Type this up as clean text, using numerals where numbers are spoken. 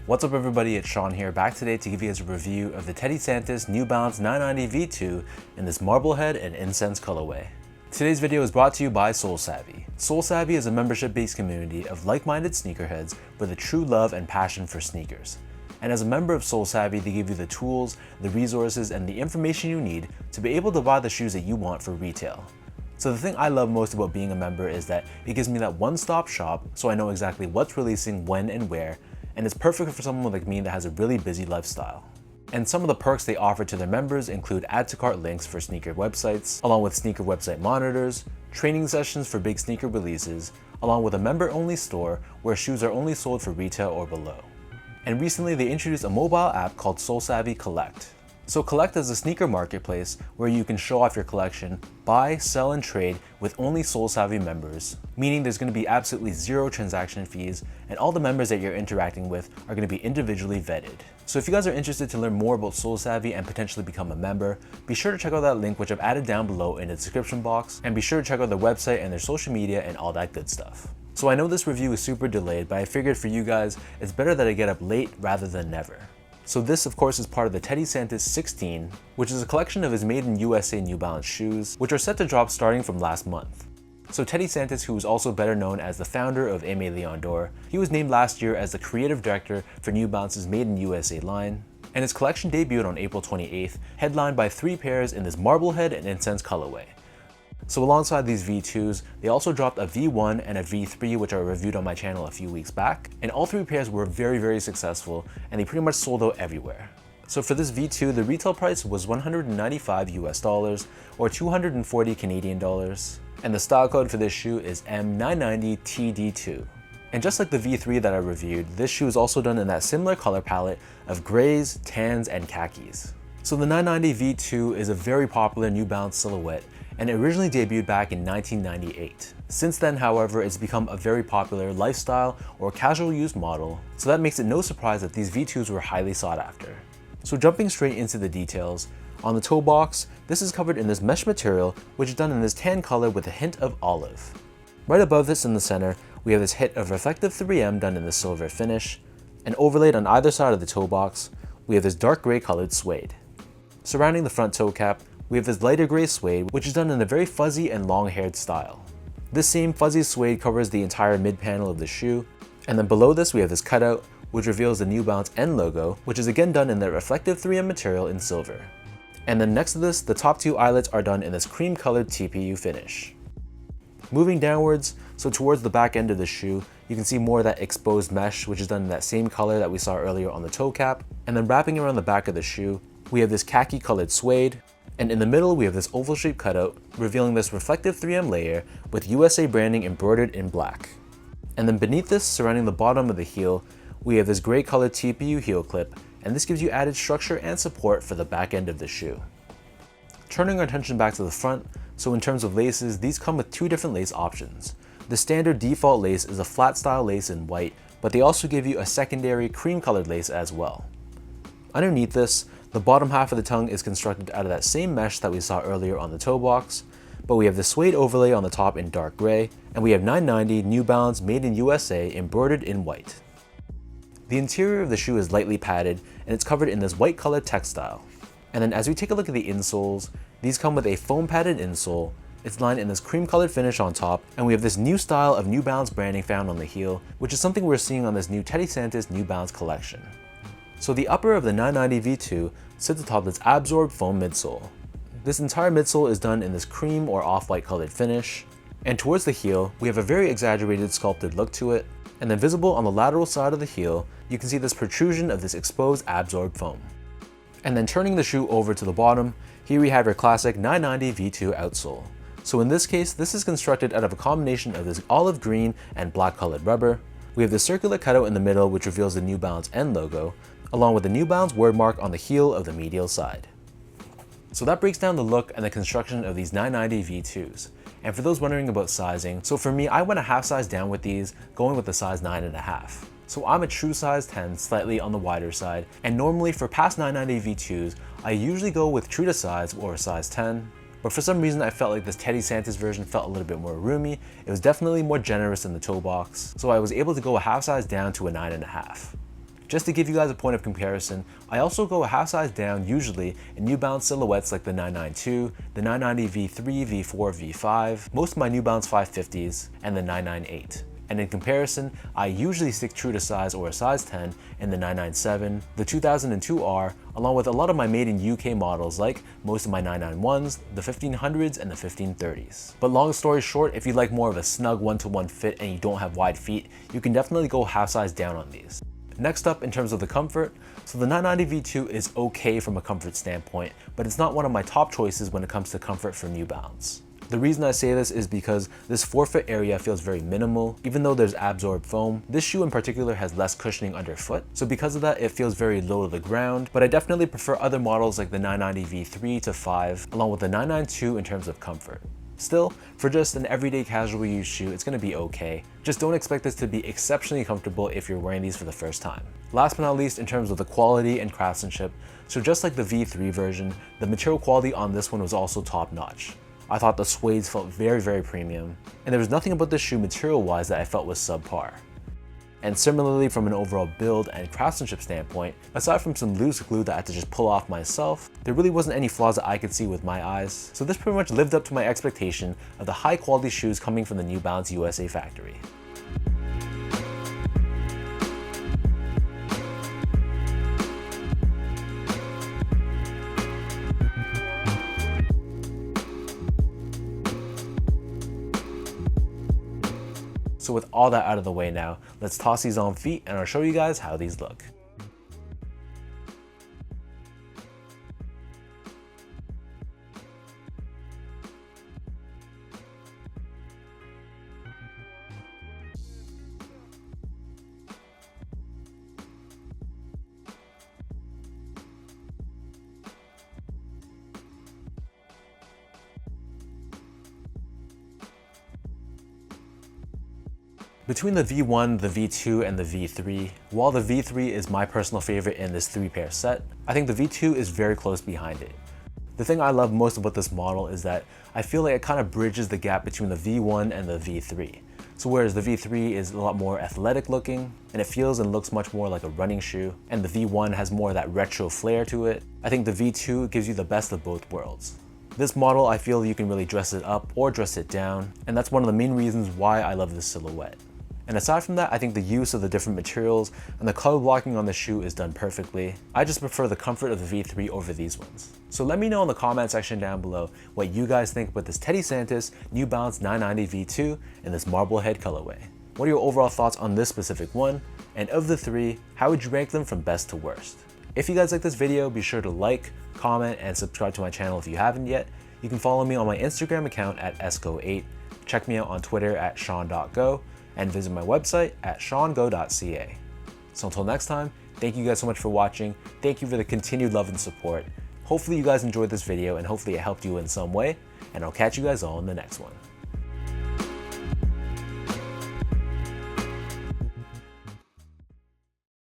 What's up everybody, it's Sean here, back today to give you guys a review of the Teddy Santis New Balance 990 V2 in this Marblehead and Incense colorway. Today's video is brought to you by Soul Savvy. Soul Savvy is a membership-based community of like-minded sneakerheads with a true love and passion for sneakers. And as a member of Soul Savvy, they give you the tools, the resources, and the information you need to be able to buy the shoes that you want for retail. So the thing I love most about being a member is that it gives me that one-stop shop so I know exactly what's releasing, when, and where, and it's perfect for someone like me that has a really busy lifestyle. And some of the perks they offer to their members include add to cart links for sneaker websites, along with sneaker website monitors, training sessions for big sneaker releases, along with a member-only store where shoes are only sold for retail or below. And recently they introduced a mobile app called Soul Savvy Collect. So Collect is a sneaker marketplace where you can show off your collection, buy, sell, and trade with only Soul Savvy members, meaning there's going to be absolutely zero transaction fees, and all the members that you're interacting with are going to be individually vetted. So if you guys are interested to learn more about Soul Savvy and potentially become a member, be sure to check out that link which I've added down below in the description box, and be sure to check out their website and their social media and all that good stuff. So I know this review is super delayed, but I figured for you guys, it's better that I get up late rather than never. So this of course is part of the Teddy Santis 16, which is a collection of his made in USA New Balance shoes, which are set to drop starting from last month. So Teddy Santis, who is also better known as the founder of Aime Leon Dore, he was named last year as the creative director for New Balance's Made in USA line, and his collection debuted on April 28th, headlined by 3 pairs in this Marblehead and Incense colorway. So alongside these V2s, they also dropped a V1 and a V3, which I reviewed on my channel a few weeks back, and all 3 pairs were very successful, and they pretty much sold out everywhere. So for this V2, the retail price was $195 US, or 240 Canadian dollars, and the style code for this shoe is M990TD2. And just like the V3 that I reviewed, this shoe is also done in that similar color palette of grays, tans, and khakis. So the 990 V2 is a very popular New Balance silhouette, and it originally debuted back in 1998. Since then, however, it's become a very popular lifestyle or casual use model, so that makes it no surprise that these V2s were highly sought after. So jumping straight into the details, on the toe box, this is covered in this mesh material, which is done in this tan color with a hint of olive. Right above this in the center, we have this hit of reflective 3M done in the silver finish, and overlaid on either side of the toe box, we have this dark gray colored suede. Surrounding the front toe cap, we have this lighter gray suede, which is done in a very fuzzy and long-haired style. This same fuzzy suede covers the entire mid-panel of the shoe, and then below this we have this cutout, which reveals the New Balance N logo, which is again done in the reflective 3M material in silver. And then next to this, the top 2 eyelets are done in this cream-colored TPU finish. Moving downwards, so towards the back end of the shoe, you can see more of that exposed mesh, which is done in that same color that we saw earlier on the toe cap, and then wrapping around the back of the shoe, we have this khaki-colored suede, and in the middle we have this oval shaped cutout, revealing this reflective 3M layer with USA branding embroidered in black. And then beneath this, surrounding the bottom of the heel, we have this gray colored TPU heel clip, and this gives you added structure and support for the back end of the shoe. Turning our attention back to the front, so in terms of laces, these come with 2 different lace options. The standard default lace is a flat style lace in white, but they also give you a secondary cream colored lace as well. Underneath this, the bottom half of the tongue is constructed out of that same mesh that we saw earlier on the toe box, but we have the suede overlay on the top in dark gray, and we have 990 New Balance Made in USA embroidered in white. The interior of the shoe is lightly padded, and it's covered in this white colored textile. And then as we take a look at the insoles, these come with a foam padded insole, it's lined in this cream colored finish on top, and we have this new style of New Balance branding found on the heel, which is something we're seeing on this new Teddy Santis New Balance collection. So the upper of the 990 V2 sits atop this absorbed foam midsole. This entire midsole is done in this cream or off-white colored finish, and towards the heel, we have a very exaggerated sculpted look to it, and then visible on the lateral side of the heel, you can see this protrusion of this exposed absorbed foam. And then turning the shoe over to the bottom, here we have your classic 990 V2 outsole. So in this case, this is constructed out of a combination of this olive green and black colored rubber. We have the circular cutout in the middle, which reveals the New Balance N logo, along with the New Balance word mark on the heel of the medial side. So that breaks down the look and the construction of these 990 V2s. And for those wondering about sizing, so for me, I went a half size down with these, going with the size 9.5. So I'm a true size 10, slightly on the wider side, and normally for past 990 V2s, I usually go with true to size or a size 10, but for some reason I felt like this Teddy Santis version felt a little bit more roomy. It was definitely more generous in the toe box, so I was able to go a half size down to a 9.5. Just to give you guys a point of comparison, I also go a half size down usually in New Balance silhouettes like the 992, the 990 V3, V4, V5, most of my New Balance 550s, and the 998. And in comparison, I usually stick true to size or a size 10 in the 997, the 2002R, along with a lot of my made in UK models like most of my 991s, the 1500s, and the 1530s. But long story short, if you like more of a snug one-to-one fit and you don't have wide feet, you can definitely go half size down on these. Next up, in terms of the comfort, so the 990 V2 is okay from a comfort standpoint, but it's not one of my top choices when it comes to comfort for New Balance. The reason I say this is because this forefoot area feels very minimal. Even though there's absorbed foam, this shoe in particular has less cushioning underfoot. So because of that, it feels very low to the ground, but I definitely prefer other models like the 990 V3 to 5, along with the 992 in terms of comfort. Still, for just an everyday casual use shoe, it's gonna be okay. Just don't expect this to be exceptionally comfortable if you're wearing these for the first time. Last but not least, in terms of the quality and craftsmanship, so just like the V3 version, the material quality on this one was also top notch. I thought the suedes felt very premium, and there was nothing about this shoe material-wise that I felt was subpar. And similarly, from an overall build and craftsmanship standpoint, aside from some loose glue that I had to just pull off myself, there really wasn't any flaws that I could see with my eyes. So this pretty much lived up to my expectation of the high quality shoes coming from the New Balance USA factory. So with all that out of the way now, let's toss these on feet and I'll show you guys how these look. Between the V1, the V2, and the V3, while the V3 is my personal favorite in this 3-pair set, I think the V2 is very close behind it. The thing I love most about this model is that I feel like it kind of bridges the gap between the V1 and the V3. So whereas the V3 is a lot more athletic looking, and it feels and looks much more like a running shoe, and the V1 has more of that retro flair to it, I think the V2 gives you the best of both worlds. This model, I feel you can really dress it up or dress it down, and that's one of the main reasons why I love this silhouette. And aside from that, I think the use of the different materials and the color blocking on the shoe is done perfectly. I just prefer the comfort of the V3 over these ones. So let me know in the comment section down below what you guys think about this Teddy Santis New Balance 990 V2 in this Marblehead colorway. What are your overall thoughts on this specific one? And of the three, how would you rank them from best to worst? If you guys like this video, be sure to like, comment, and subscribe to my channel if you haven't yet. You can follow me on my Instagram account at esco8, check me out on Twitter at sean.go, and visit my website at seango.ca. So until next time, thank you guys so much for watching. Thank you for the continued love and support. Hopefully you guys enjoyed this video and hopefully it helped you in some way, and I'll catch you guys all in the next one.